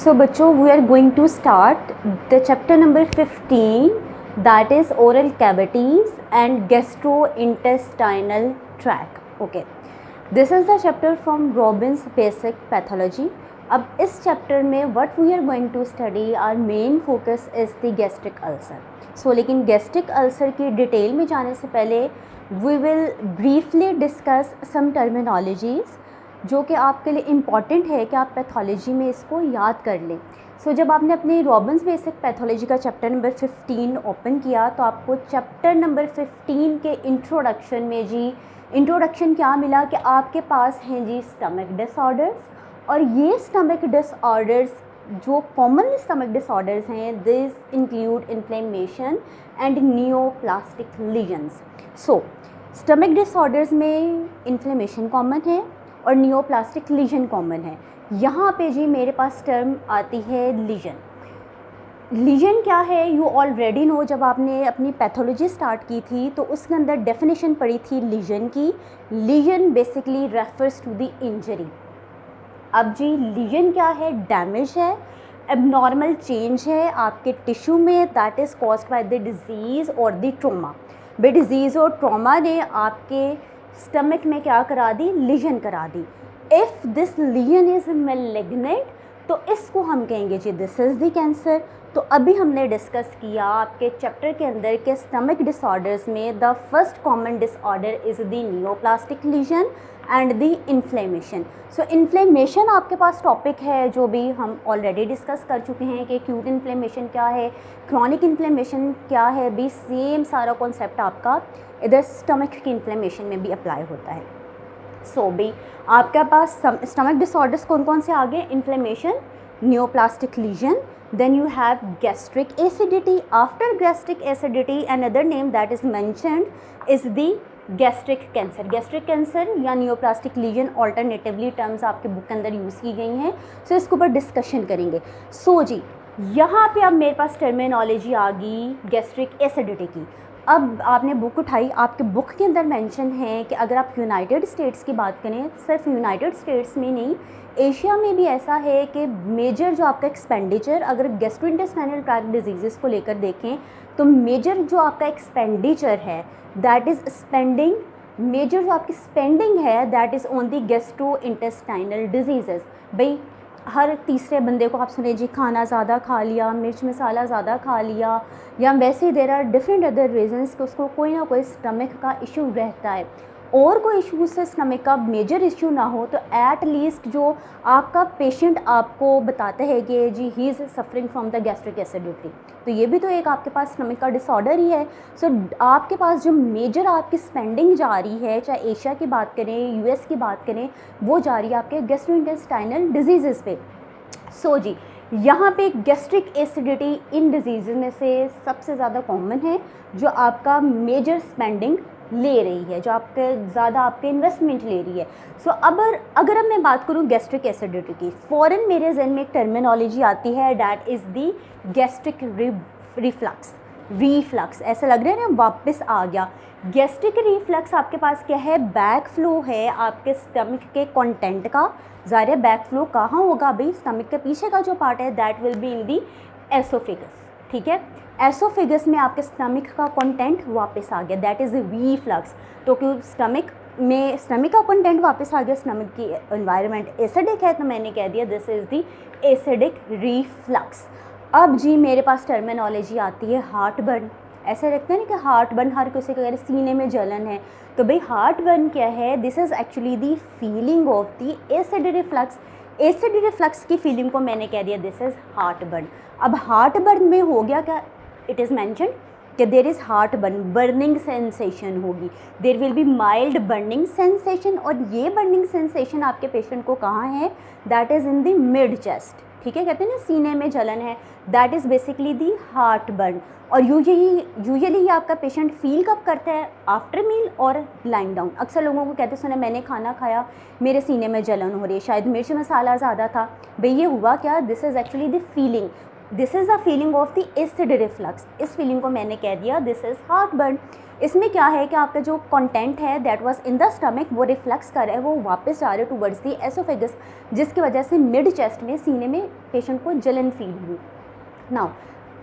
So बच्चों we are going to start the chapter number 15, that is oral cavities and gastrointestinal tract. Okay, this is the chapter from Robbins basic pathology. अब इस chapter में what we are going to study, our main focus is the gastric ulcer. So लेकिन gastric ulcer की detail में जाने से पहले we will briefly discuss some terminologies जो कि आपके लिए इम्पॉर्टेंट है कि आप पैथोलॉजी में इसको याद कर लें। सो जब आपने अपने रॉबिन्स बेसिक पैथोलॉजी का चैप्टर नंबर 15 ओपन किया तो आपको चैप्टर नंबर 15 के इंट्रोडक्शन में जी इंट्रोडक्शन क्या मिला कि आपके पास हैं जी स्टमक डिसऑर्डर्स, और ये स्टमक डिसऑर्डर्स जो कॉमन स्टमक डिसऑर्डर्स हैं this include inflammation and neoplastic lesions. So stomach disorders में इन्फ्लेमेशन कॉमन है और नियोप्लास्टिक लीजन कॉमन है। यहाँ पे जी मेरे पास टर्म आती है लीजन। लीजन क्या है यू ऑलरेडी नो, जब आपने अपनी पैथोलॉजी स्टार्ट की थी तो उसके अंदर डेफिनेशन पड़ी थी लीजन की। Lesion basically refers to the injury. अब जी लीजन क्या है, डैमेज है, एबनॉर्मल चेंज है आपके टिश्यू में that is caused by the disease और द ट्रॉमा। बे डिजीज़ और ट्रॉमा ने आपके स्टमक में क्या करा दी, लीजन करा दी। If this lesion is malignant तो इसको हम कहेंगे जी दिस इज़ द कैंसर। तो अभी हमने डिस्कस किया आपके चैप्टर के अंदर के स्टमक डिसऑर्डर्स में the first common disorder is the neoplastic lesion and the inflammation. So inflammation आपके पास टॉपिक है जो भी हम ऑलरेडी डिस्कस कर चुके हैं कि एक्यूट इन्फ्लेमेशन क्या है, क्रॉनिक इन्फ्लेमेशन क्या है, भी सेम सारा कॉन्सेप्ट आपका इधर स्टमक की इन्फ्लेमेशन में भी अप्लाई होता है। सो भी आपके पास स्टमक डिसऑर्डर्स कौन कौन से आ गए, inflammation, neoplastic lesion, then you have gastric acidity. After gastric acidity another name that is mentioned is the gastric cancer. gastric cancer या नियोप्लास्टिक लीजन ऑल्टरनेटिवली टर्म्स आपके बुक के अंदर यूज़ की गई हैं। सो इसके ऊपर डिस्कशन करेंगे। सो जी यहाँ पे अब मेरे पास टर्मिनोलॉजी आ गई गैस्ट्रिक एसिडिटी की। अब आपने बुक उठाई, आपके बुक के अंदर मेंशन है कि अगर आप यूनाइटेड स्टेट्स की बात करें, सिर्फ यूनाइटेड स्टेट्स में नहीं एशिया में भी ऐसा है कि मेजर जो आपका एक्सपेंडिचर अगर गैस्ट्रोइंटेस्टाइनल ट्रैक्ट डिजीज़ को लेकर देखें तो मेजर जो आपका एक्सपेंडिचर है दैट इज़ स्पेंडिंग, मेजर जो आपकी स्पेंडिंग है that is on the gastrointestinal disease. भाई हर तीसरे बंदे को आप सुने जी खाना ज़्यादा खा लिया, मिर्च मसाला ज़्यादा खा लिया, या वैसे there are different other reasons कि उसको कोई ना कोई स्टमक का इशू रहता है। और कोई इशू से स्टमक का मेजर इशू ना हो तो एट लीस्ट जो आपका पेशेंट आपको बताता है कि जी he is suffering from the gastric acidity, तो ये भी तो एक आपके पास स्टमक का डिसऑर्डर ही है। सो आपके पास जो मेजर आपकी स्पेंडिंग जा रही है, चाहे एशिया की बात करें यूएस की बात करें, वो जा रही है आपके गैस्ट्रोइंटेस्टाइनल डिजीज़ पे। सो जी यहाँ पे गैस्ट्रिक एसिडिटी इन डिजीज़ में से सबसे ज़्यादा कॉमन है जो आपका मेजर स्पेंडिंग ले रही है, जो आपके ज़्यादा आपके इन्वेस्टमेंट ले रही है। सो अब अगर मैं बात करूँ गैस्ट्रिक एसिडिटी की, फ़ौरन मेरे जहन में एक टर्मिनोलॉजी आती है that is the gastric reflux. ऐसा लग रहा है ना वापस आ गया। गैस्ट्रिक रिफ्लक्स आपके पास क्या है, बैक फ्लो है आपके स्टमक के कंटेंट का। ज़ाहिर है बैक फ्लो कहाँ होगा भाई, स्टमक के पीछे का जो पार्ट है that will be in the oesophagus. ठीक है, एसोफेगस में आपके स्टमक का कंटेंट वापस आ गया दैट इज़ रिफ्लक्स। तो क्यों स्टमक का कंटेंट वापस आ गया, स्टमक की एनवायरनमेंट एसिडिक है तो मैंने कह दिया this is the acidic reflux. अब जी मेरे पास टर्मिनोलॉजी आती है हार्ट बर्न। ऐसे रखते हैं ना कि हार्ट बर्न हर किसी को अगर सीने में जलन है तो भाई हार्ट बर्न क्या है, this is actually the feeling of the acid reflux. Acid reflux की फीलिंग को मैंने कह दिया दिस इज़ हार्ट बर्न। अब हार्ट बर्न में हो गया क्या, इट इज़ मैंशनड कि there is heartburn, burning sensation होगी, there will be mild burning sensation, और ये बर्निंग सेंसेशन आपके पेशेंट को कहाँ है, that is in the mid chest. ठीक है, कहते हैं ना सीने में जलन है, that is basically the heart burn. और यूजुअली ये आपका पेशेंट फील कब करता है, आफ्टर मील और लाइंग डाउन। अक्सर लोगों को कहते सुना मैंने खाना खाया मेरे सीने में जलन हो रही है, शायद मिर्च मसाला ज़्यादा था। भाई ये हुआ क्या, this is actually the feeling, this is the feeling of the acid reflux. इस फीलिंग को मैंने कह दिया दिस इज़ हार्ट बर्न। इसमें क्या है कि आपका जो कंटेंट है that was in the stomach वो रिफ्लेक्स कर रहा है, वो वापस जा रहा है टुवर्ड्स दी एसोफेगस, जिसकी वजह से मिड चेस्ट में, सीने में पेशेंट को जलन फील हुई। Now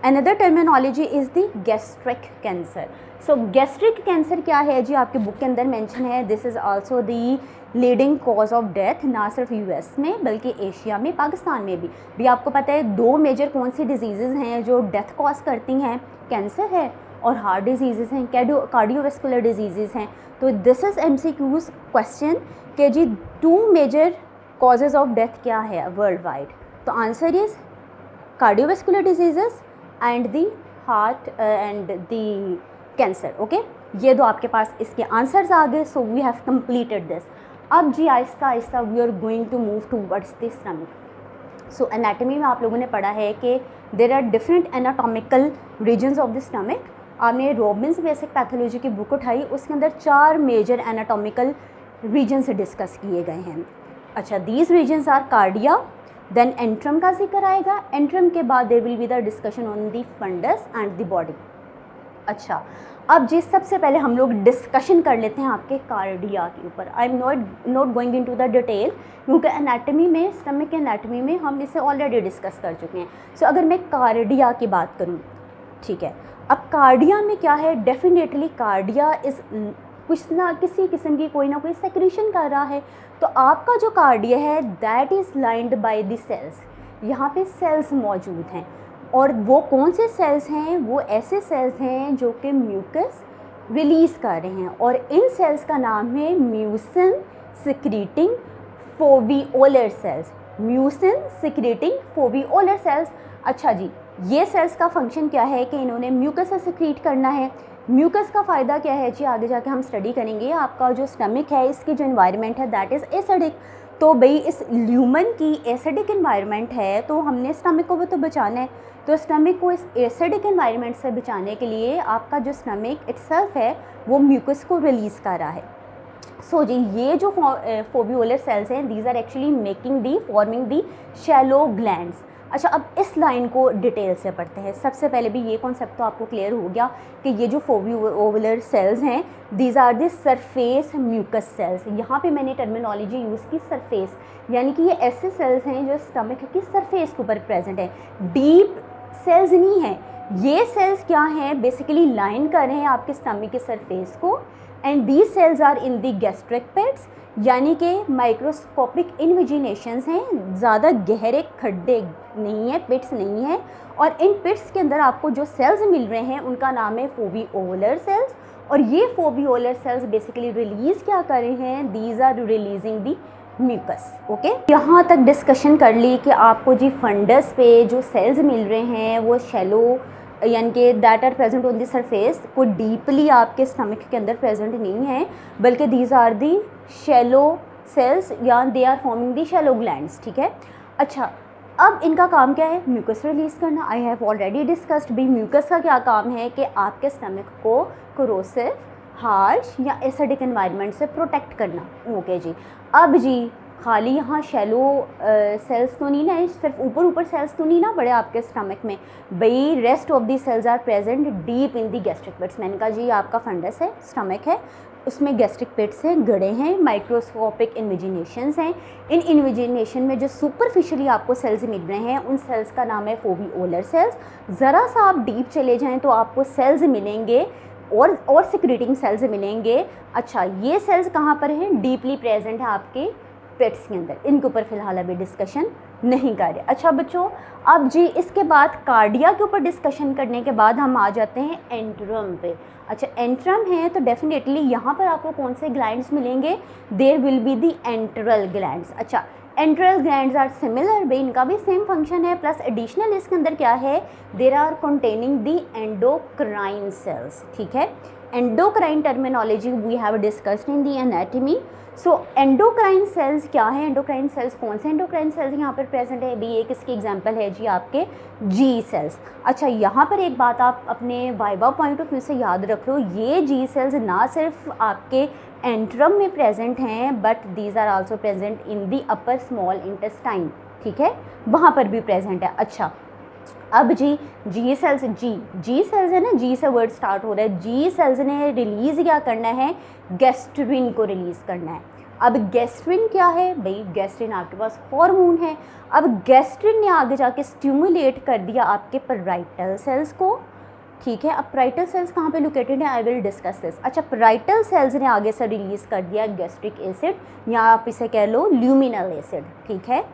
another terminology is the gastric cancer. So gastric cancer क्या है जी, आपके बुक के अंदर मेंशन है, this is also the leading cause of death, ना सिर्फ यूएस में बल्कि एशिया में, पाकिस्तान में भी आपको पता है 2 मेजर कौन सी डिजीज़ हैं जो डेथ कॉज करती हैं, कैंसर है और हार्ट डिजीज़ हैं, कार्डियोवैस्कुलर डिजीज़ हैं। तो दिस इज़ MCQs क्वेश्चन कि जी 2 मेजर कॉजेज़ ऑफ डेथ क्या है वर्ल्ड वाइड, तो answer is cardiovascular diseases and the heart and the cancer. Okay, ये दो आपके पास इसके आंसर्स आ गए। So we have completed this. अब जी आहिस्ता आहिस्ता we are going to move towards the stomach. So anatomy में आप लोगों ने पढ़ा है कि there are different anatomical regions of the stomach. आपने रॉबिन्स बेसिक पैथोलॉजी की बुक उठाई, उसके अंदर 4 मेजर एनाटॉमिकल रीजन्स डिस्कस किए गए हैं। अच्छा, these regions are cardia, then antrum का जिक्र आएगा, एंट्रम के बाद there will be the discussion on the fundus and the body. अच्छा, अब जी सबसे पहले हम लोग डिस्कशन कर लेते हैं आपके कार्डिया के ऊपर। I am not going into the detail, क्योंकि एनाटमी में, स्टमक के एनाटमी में हम इसे ऑलरेडी डिस्कस कर चुके हैं। सो अगर मैं कार्डिया की बात करूँ, ठीक है, अब कार्डिया में क्या है, डेफिनेटली कार्डिया इज़ कुछ ना किसी किस्म की कोई ना कोई सेक्रेशन कर रहा है। तो आपका जो कार्डिया है that is lined by the cells, यहाँ पे सेल्स मौजूद हैं, और वो कौन से सेल्स हैं, वो ऐसे सेल्स हैं जो कि म्यूकस रिलीज़ कर रहे हैं, और इन सेल्स का नाम है mucin secreting foveolar cells. Mucin secreting foveolar cells. अच्छा जी, ये सेल्स का फंक्शन क्या है कि इन्होंने म्यूकस से सिक्रीट करना है। म्यूकस का फ़ायदा क्या है जी, आगे जाके हम स्टडी करेंगे। आपका जो स्टमक है इसकी जो इन्वायरमेंट है दैट इज़ एसिडिक, तो भाई इस ल्यूमन की एसिडिक इन्वायरमेंट है, तो हमने स्टमक को भी तो बचाना है। तो स्टमक को इस एसिडिक इन्वायरमेंट से बचाने के लिए आपका जो स्टमक इटसेल्फ है वो म्यूकस को रिलीज़ कर रहा है। सो जी ये जो फोविओलर सेल्स हैं these are actually forming the shallow glands. अच्छा, अब इस लाइन को डिटेल से पढ़ते हैं। सबसे पहले भी ये कॉन्सेप्ट तो आपको क्लियर हो गया कि ये जो फोविओलर सेल्स हैं these are the surface mucous cells. यहाँ पे मैंने टर्मिनोलॉजी यूज़ की सरफेस, यानी कि ये ऐसे सेल्स हैं जो स्टमक की सरफेस के ऊपर प्रेजेंट है, डीप सेल्स नहीं हैं। ये सेल्स क्या हैं, बेसिकली लाइन कर रहे हैं आपके स्टमक के सरफेस को, and these cells are in the gastric pits, यानी कि माइक्रोस्कोपिक इन्विजिनेशंस हैं, ज़्यादा गहरे खड्डे नहीं है, पिट्स नहीं है। और इन पिट्स के अंदर आपको जो सेल्स मिल रहे हैं उनका नाम है फोविओलर सेल्स, और ये फोविओलर सेल्स बेसिकली रिलीज़ क्या कर रहे हैं, these are releasing the mucus. Okay, यहाँ तक डिस्कशन कर ली कि आपको जी फंडस पे जो सेल्स मिल रहे हैं वो शैलो, यानी कि that are present on the surface, कोई डीपली आपके स्टमक के अंदर प्रेजेंट नहीं है, बल्कि these are the shallow cells, या they are forming the shallow glands. ठीक है, अच्छा, अब इनका काम क्या है, म्यूकस रिलीज़ करना। आई हैव ऑलरेडी डिस्कस्ड भी म्यूकस का क्या काम है कि आपके स्टमक को कोरोसिव, हार्श या एसिडिक एनवायरनमेंट से प्रोटेक्ट करना। ओके जी, अब जी खाली यहाँ शैलो सेल्स तो नहीं ना, सिर्फ ऊपर ऊपर सेल्स तो नहीं ना बड़े आपके स्टमक में, भाई rest of the cells are present deep in the gastric pits. मैंने कहा जी आपका फंडस है, स्टमक है, उसमें गैस्ट्रिक पिट्स हैं, गड़े हैं, माइक्रोस्कोपिक इन्विजिनेशंस हैं। इन इन्विजिनेशन में जो सुपरफिशियली आपको सेल्स मिल रहे हैं उन सेल्स का नाम है फोविओलर सेल्स। ज़रा सा आप डीप चले जाएँ तो आपको सेल्स मिलेंगे और सिक्रीटिंग सेल्स मिलेंगे। अच्छा, ये सेल्स कहाँ पर हैं, डीपली प्रेजेंट है आपके पेट्स के अंदर, इनके ऊपर फिलहाल अभी डिस्कशन नहीं कर रहे। अच्छा बच्चों, अब जी इसके बाद कार्डिया के ऊपर डिस्कशन करने के बाद हम आ जाते हैं एंट्रम पे। अच्छा, एंट्रम है तो डेफिनेटली यहाँ पर आपको कौन से ग्लैंड्स मिलेंगे, there will be the antral glands. अच्छा, एंट्रल ग्लैंड्स आर सिमिलर, भाई इनका भी सेम फंक्शन है, प्लस एडिशनल इसके अंदर क्या है, there are containing the endocrine cells. ठीक है, endocrine terminology we have discussed in the anatomy. So endocrine cells क्या है, एंडोक्राइन सेल्स कौन से एंडोक्राइन सेल्स यहाँ पर प्रेजेंट है, भी एक इसकी एग्जांपल है जी आपके जी सेल्स। अच्छा, यहाँ पर एक बात आप अपने वाइवा पॉइंट ऑफ व्यू से याद रख लो, ये जी सेल्स ना सिर्फ आपके एंट्रम में प्रेजेंट हैं but these are also present in the upper small intestine. ठीक है, वहाँ पर भी प्रेजेंट है। अच्छा, अब जी सेल्स, जी सेल्स है ना, जी से वर्ड स्टार्ट हो रहा है, जी सेल्स ने रिलीज़ क्या करना है, गैस्ट्रिन को रिलीज़ करना है। अब गैस्ट्रिन क्या है भाई, गैस्ट्रिन आपके पास हार्मोन है। अब गैस्ट्रिन ने आगे जाके स्टिमुलेट कर दिया आपके पैराइटल सेल्स को, ठीक है। अब पैराइटल सेल्स कहाँ पे लोकेटेड है, आई विल डिस्कस दिस। अच्छा, पैराइटल सेल्स ने आगे से रिलीज़ कर दिया गैस्ट्रिक एसिड या आप इसे कह लो ल्यूमिनल एसिड, ठीक है।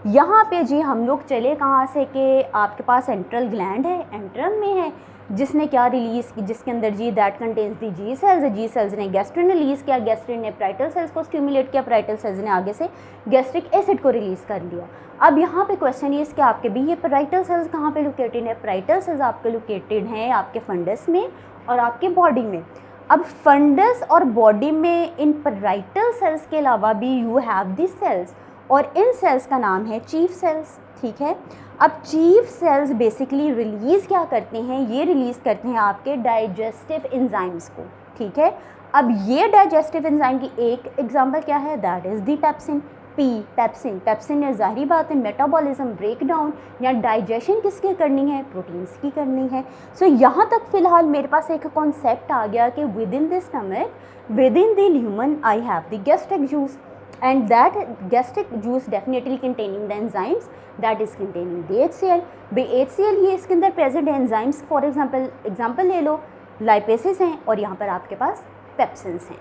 यहाँ पे जी हम लोग चले कहाँ से कि आपके पास एंट्रल ग्लैंड है, एंट्रम में है, जिसने क्या रिलीज़ की, जिसके अंदर जी that contains the G cells, G cells ने गैस्ट्रिन रिलीज़ किया, गैस्ट्रिन ने पैराइटल सेल्स को स्टिमुलेट किया, पैराइटल सेल्स ने आगे से गैस्ट्रिक एसिड को रिलीज़ कर लिया। अब यहाँ पे क्वेश्चन ये इसके आपके भी, ये पैराइटल सेल्स कहाँ पे लोकेटेड है, पैराइटल सेल्स आपके लोकेटेड हैं आपके फंडस में और आपके बॉडी में। अब फंडस और बॉडी में इन पैराइटल सेल्स के अलावा भी यू हैव दी सेल्स, और इन सेल्स का नाम है चीफ सेल्स, ठीक है। अब चीफ सेल्स बेसिकली रिलीज़ क्या करते हैं, ये रिलीज़ करते हैं आपके डाइजेस्टिव एंजाइम्स को, ठीक है। अब ये डाइजेस्टिव एंजाइम की एक एग्जांपल क्या है, that is the pepsin, pepsin. Pepsin है, जाहिर बात है, मेटाबॉलिज्म, ब्रेकडाउन या डाइजेशन किसकी करनी है, प्रोटीन्स की करनी है। सो यहाँ तक फ़िलहाल मेरे पास एक कॉन्सेप्ट आ गया कि with in this stomach, with in the lumen I have the gastric juice, and that gastric juice definitely containing the enzymes that is containing the HCl। भाई HCl ये इसके अंदर प्रेजेंट एंजाइम्स, फॉर एग्जांपल ले लो लाइपेसेस हैं और यहाँ पर आपके पास पेप्सिन्स हैं।